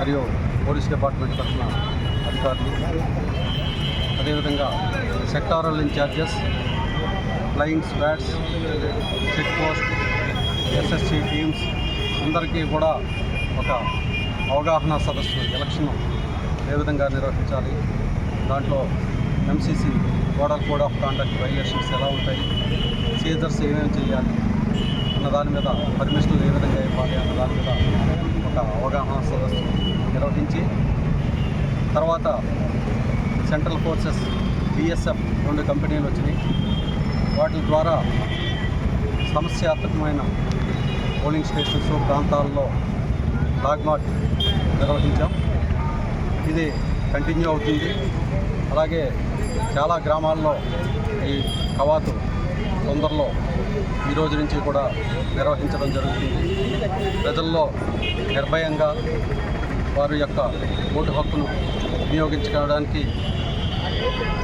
మరియు police department తరఫున అధికారులు, అదేవిధంగా sectoral incharges, flying squads, check post, SSC teams అందరికీ కూడా ఒక అవగాహన సదస్సు, ఎలక్షన్ ఏ విధంగా నిర్వహించాలి, దాంట్లో MCC code of conduct violations ఎలా ఉంటాయి, సీజర్స్ ఏమేమి చేయాలి అన్న దాని మీద, పర్మిషన్లు ఏ విధంగా ఇవ్వాలి అన్న దాని మీద ఒక అవగాహన సదస్సు నిర్వహించి, తర్వాత సెంట్రల్ ఫోర్సెస్, బిఎస్ఎఫ్ 2 కంపెనీలు వచ్చినాయి. వాటి ద్వారా సమస్యాత్మకమైన పోలింగ్ స్టేషన్స్ ప్రాంతాల్లో ఫ్లాగ్ మార్చ్ నిర్వహించాం. ఇది కంటిన్యూ అవుతుంది. అలాగే చాలా గ్రామాల్లో ఈ కవాతు తొందరలో ఈ రోజు నుంచి కూడా నిర్వహించడం జరుగుతుంది. ప్రజల్లో నిర్భయంగా వారి యొక్క ఓటు హక్కును వినియోగించుకోవడానికి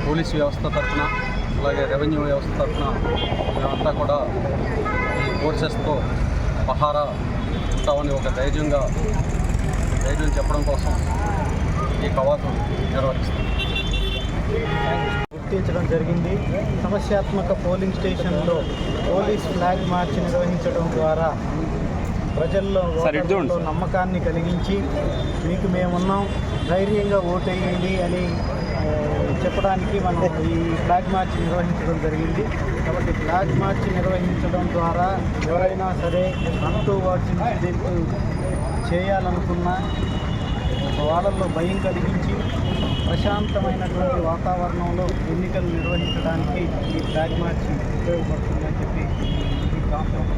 పోలీసు వ్యవస్థ తరఫున, అలాగే రెవెన్యూ వ్యవస్థ తరఫున మేమంతా కూడా ఈ ఫోర్సెస్తో పహారా ఉంటామని ఒక ధైర్యం చెప్పడం కోసం ఈ కవాతు నిర్వహిస్తాం. గుర్తించడం జరిగింది. సమస్యాత్మక పోలింగ్ స్టేషన్లో పోలీస్ ఫ్లాగ్ మార్చ్ నిర్వహించడం ద్వారా ప్రజల్లో నమ్మకాన్ని కలిగించి, మీకు మేమున్నాం, ధైర్యంగా ఓటేయండి అని చెప్పడానికి మనం ఈ ఫ్లాగ్ మార్చ్ నిర్వహించడం జరిగింది. కాబట్టి ఫ్లాగ్ మార్చ్ నిర్వహించడం ద్వారా ఎవరైనా సరే అన్టువర్డ్స్ ఇన్సిడెంట్ చేయాలనుకున్నా వాళ్ళల్లో భయం కలిగించి ప్రశాంతమైనటువంటి వాతావరణంలో ఎన్నికలు నిర్వహించడానికి ఈ ఫ్లాగ్ మార్చ్ ఉపయోగపడుతుందని చెప్పి ఈ ప్రాంతంలో